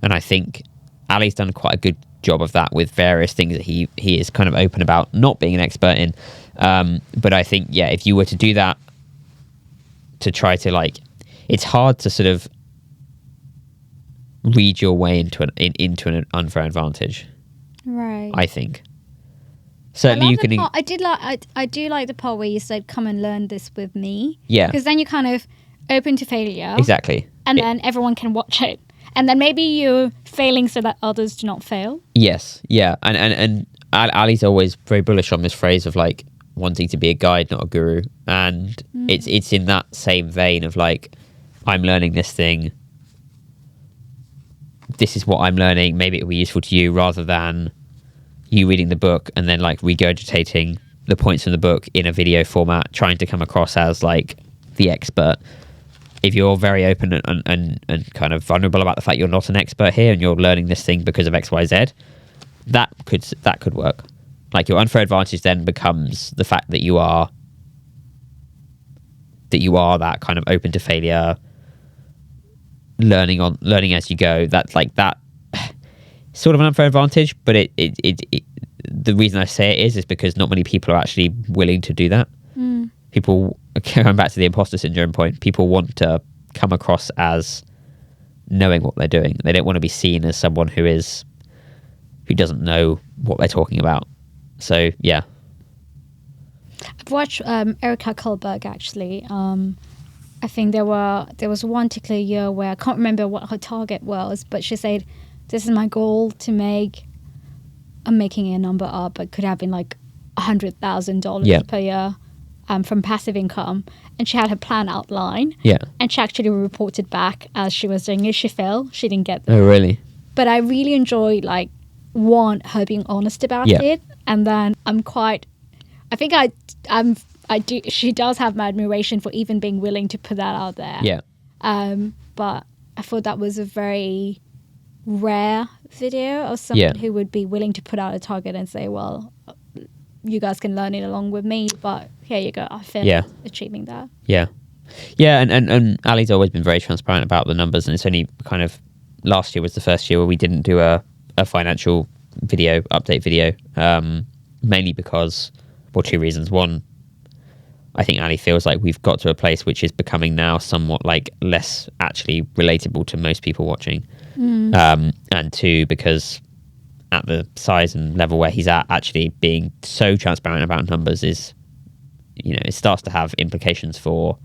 And I think Ali's done quite a good job of that with various things that he is kind of open about not being an expert in. But I think, if you were to do that, to try to, like, it's hard to sort of read your way into an unfair advantage. Right. I think. Certainly, you can. I do like the part where you said, "Come and learn this with me." Yeah. Because then you kind of open to failure. Exactly. And then everyone can watch it, and then maybe you're failing so that others do not fail. Yes. Yeah. And Ali's always very bullish on this phrase of like wanting to be a guide, not a guru, and it's in that same vein of like, I'm learning this thing. This is what I'm learning. Maybe it'll be useful to you, rather than you reading the book and then like regurgitating the points from the book in a video format, trying to come across as like the expert. If you're very open and kind of vulnerable about the fact you're not an expert here and you're learning this thing because of XYZ, that could work. Like, your unfair advantage then becomes the fact that you are that kind of open to failure, learning as you go. That's like that sort of an unfair advantage, but it the reason I say it is because not many people are actually willing to do that. People, going back to the imposter syndrome point, people want to come across as knowing what they're doing. They don't want to be seen as someone who doesn't know what they're talking about. So yeah, I've watched Erica Kohlberg actually. I think there was one particular year where I can't remember what her target was, but she said, "This is my goal to make." I'm making a number up, but could have been like $100,000 per year from passive income. And she had her plan outline. Yeah. And she actually reported back as she was doing it. She failed. She didn't get that. Oh really? But I really enjoyed her being honest about it. And then she does have my admiration for even being willing to put that out there. Yeah. But I thought that was a very rare video of someone who would be willing to put out a target and say, well, you guys can learn it along with me, but here you go, I failed achieving that. Yeah. Yeah, and Ali's always been very transparent about the numbers, and it's only kind of last year was the first year where we didn't do a financial update video, mainly because, well, two reasons. One, I think Ali feels like we've got to a place which is becoming now somewhat like less actually relatable to most people watching. And two, because at the size and level where he's at, actually being so transparent about numbers is, it starts to have implications for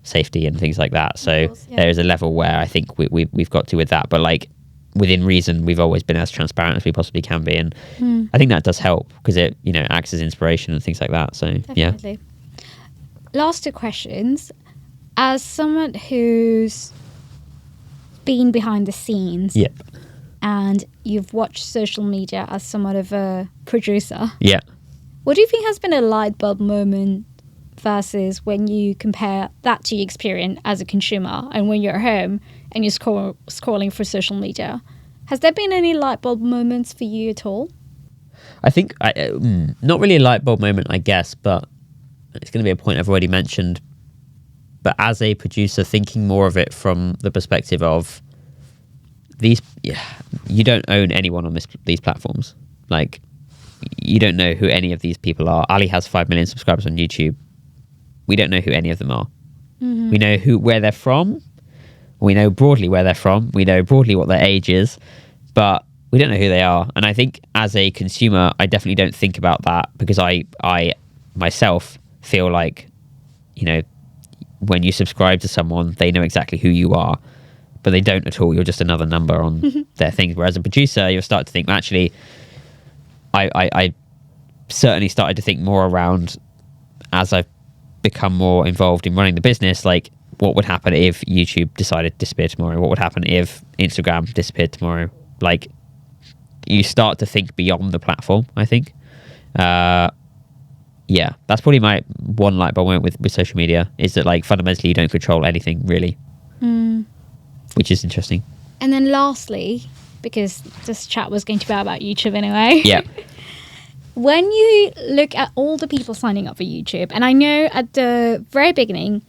safety and things like that. So there is a level where I think we've got to with that. But like, within reason, we've always been as transparent as we possibly can be. And I think that does help because it, acts as inspiration and things like that. So, definitely. Last two questions. As someone who's been behind the scenes and you've watched social media as somewhat of a producer, what do you think has been a light bulb moment versus when you compare that to your experience as a consumer and when you're at home and you're scrolling through social media? Has there been any light bulb moments for you at all? I think not really a light bulb moment, I guess, but it's going to be a point I've already mentioned. But as a producer, thinking more of it from the perspective of you don't own anyone on these platforms. Like, you don't know who any of these people are. Ali has 5 million subscribers on YouTube. We don't know who any of them are. We know where they're from. We know broadly where they're from. We know broadly what their age is, but we don't know who they are. And I think as a consumer, I definitely don't think about that because I myself feel like, when you subscribe to someone, they know exactly who you are, but they don't at all. You're just another number on their things. Whereas a producer, you'll start to think, actually, I certainly started to think more around as I've become more involved in running the business, like what would happen if YouTube decided to disappear tomorrow? What would happen if Instagram disappeared tomorrow? Like, you start to think beyond the platform, I think. Yeah, that's probably my one light bulb moment with social media, is that like fundamentally you don't control anything really, which is interesting. And then lastly, because this chat was going to be about YouTube anyway. Yeah. When you look at all the people signing up for YouTube, and I know at the very beginning,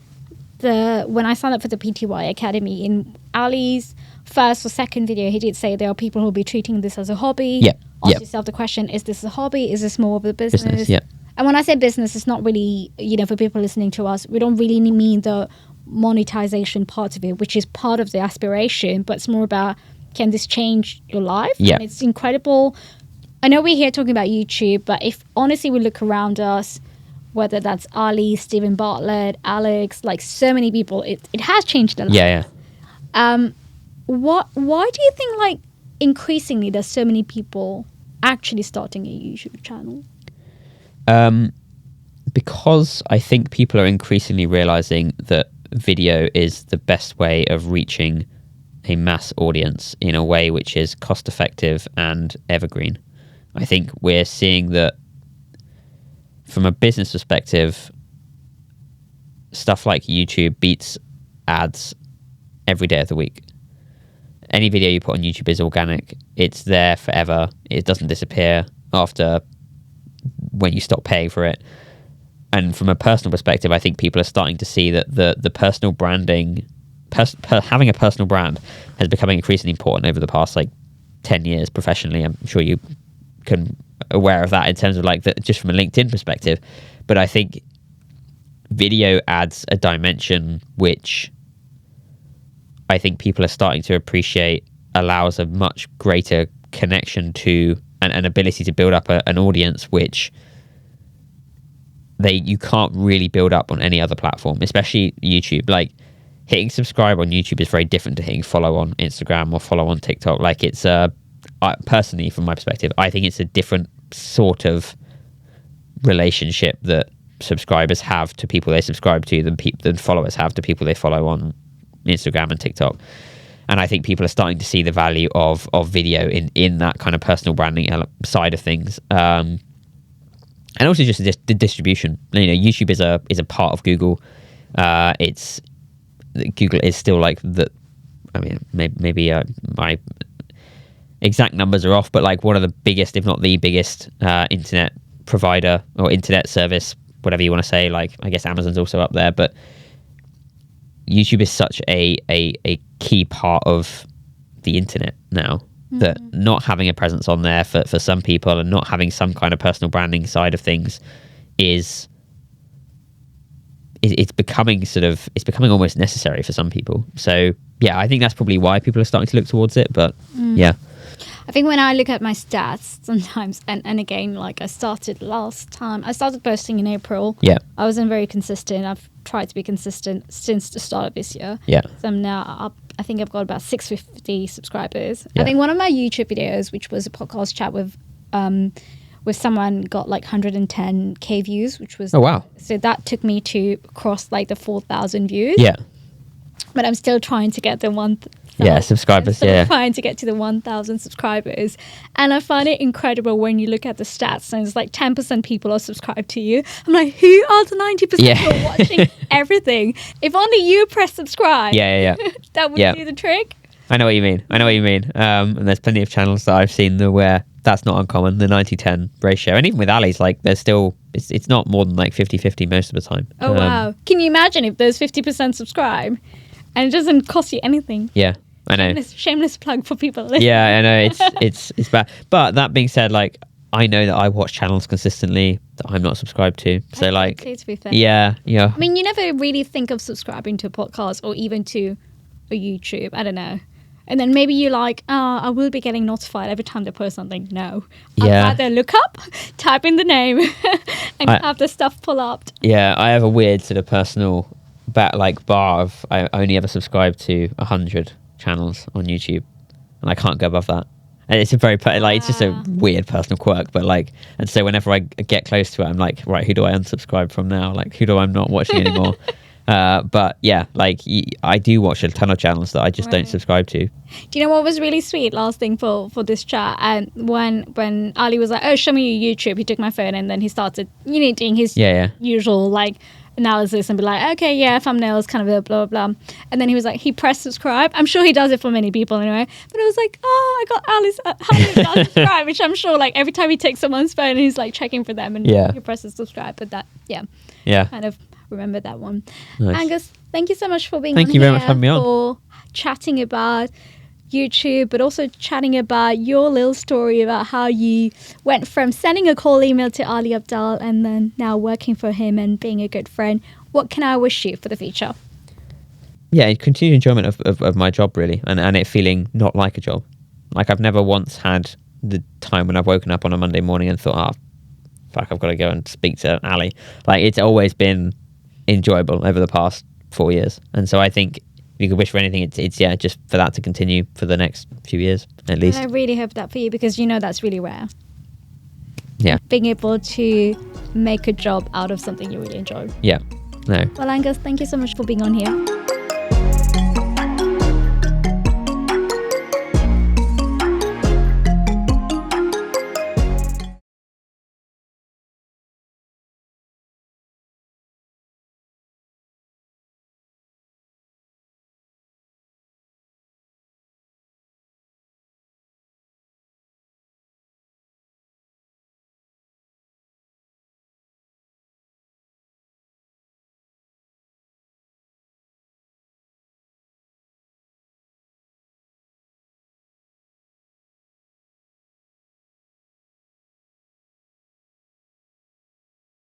when I signed up for the PTYA Academy, in Ali's first or second video, he did say there are people who will be treating this as a hobby. Yeah. Ask yourself the question, is this a hobby? Is this more of a business? Yeah. And when I say business, it's not really, for people listening to us, we don't really mean the monetization part of it, which is part of the aspiration, but it's more about, can this change your life? Yeah. And it's incredible I know we're here talking about YouTube, but if honestly we look around us, whether that's Ali, Stephen Bartlett, Alex, like so many people, it has changed a lot. Yeah. Why do you think like increasingly there's so many people actually starting a YouTube channel? Because I think people are increasingly realizing that video is the best way of reaching a mass audience in a way which is cost effective and evergreen. I think we're seeing that from a business perspective, stuff like YouTube beats ads every day of the week. Any video you put on YouTube is organic. It's there forever. It doesn't disappear after when you stop paying for it. And from a personal perspective, I think people are starting to see that the personal branding, having a personal brand has become increasingly important over the past like 10 years professionally. I'm sure you can aware of that in terms of like just from a LinkedIn perspective. But I think video adds a dimension which I think people are starting to appreciate, allows a much greater connection to an ability to build up an audience which you can't really build up on any other platform, especially YouTube. Like hitting subscribe on YouTube is very different to hitting follow on Instagram or follow on TikTok. Like it's personally, from my perspective, I think it's a different sort of relationship that subscribers have to people they subscribe to than followers have to people they follow on Instagram and TikTok. And I think people are starting to see the value of video in that kind of personal branding side of things. And also just the distribution. You know, YouTube is a part of Google. Google is still like I mean, maybe my exact numbers are off, but like one of the biggest, if not the biggest, internet provider or internet service, whatever you want to say. Like I guess Amazon's also up there, but YouTube is such a key part of the internet now. That not having a presence on there for some people and not having some kind of personal branding side of things it's becoming almost necessary for some people. So yeah, I think that's probably why people are starting to look towards it. But yeah, I think when I look at my stats sometimes, and again, like I started posting in April. Yeah, I wasn't very consistent. I've tried to be consistent since the start of this year. Yeah, so I'm now up. I think I've got about 650 subscribers. Yeah. I think one of my YouTube videos, which was a podcast chat with someone, got like 110k views, which was wow. So that took me to cross like the 4,000 views. Yeah, but I'm still trying to get the 1,000. Yeah, subscribers. I'm trying to get to the 1,000 subscribers, and I find it incredible when you look at the stats and it's like 10% people are subscribed to you. I'm like, who are the 90% who are watching everything? If only you press subscribe. Yeah. That would do the trick. I know what you mean. And there's plenty of channels that I've seen where that's not uncommon, the 90-10 ratio. And even with Ali's, like there's still, it's not more than like 50-50 most of the time. Oh, wow. Can you imagine if there's 50% subscribe and it doesn't cost you anything? Yeah. I know. Shameless plug for people listening. Yeah, I know it's bad. But that being said, like I know that I watch channels consistently that I'm not subscribed to. So like, to be fair. Yeah. I mean, you never really think of subscribing to a podcast or even to a YouTube. I don't know. And then maybe you're like, I will be getting notified every time they post something. No. I'd rather look up, type in the name, and have the stuff pull up. Yeah, I have a weird sort of personal bar of I only ever subscribe to 100 channels on YouTube, and I can't go above that. And it's a very it's just a weird personal quirk, but and so whenever I get close to it, I'm like, right, who do I unsubscribe from now? Like, who do I'm not watching anymore? But yeah, I do watch a ton of channels that I just don't subscribe to. Do you know what was really sweet? Last thing for this chat, and when Ali was like, "Oh, show me your YouTube," he took my phone and then he started, doing his usual analysis and be like, okay, thumbnails, kind of a blah blah blah, and then he was like, he pressed subscribe. I'm sure he does it for many people anyway, but it was like, I got Ali's subscribe, which I'm sure every time he takes someone's phone and he's checking for them and he presses subscribe. But that kind of remember that one. Nice. Angus, thank you so much for being thank you very much for having me on, for chatting about YouTube, but also chatting about your little story about how you went from sending a cold email to Ali Abdaal and then now working for him and being a good friend. What can I wish you for the future? Yeah, continued enjoyment of my job, really, and it feeling not like a job. I've never once had the time when I've woken up on a Monday morning and thought, fuck, I've got to go and speak to Ali. Like, it's always been enjoyable over the past 4 years. And so I think if you could wish for anything, it's just for that to continue for the next few years at least. And I really hope that for you, because that's really rare. Yeah. Being able to make a job out of something you really enjoy. Yeah. No. Well, Angus, thank you so much for being on here.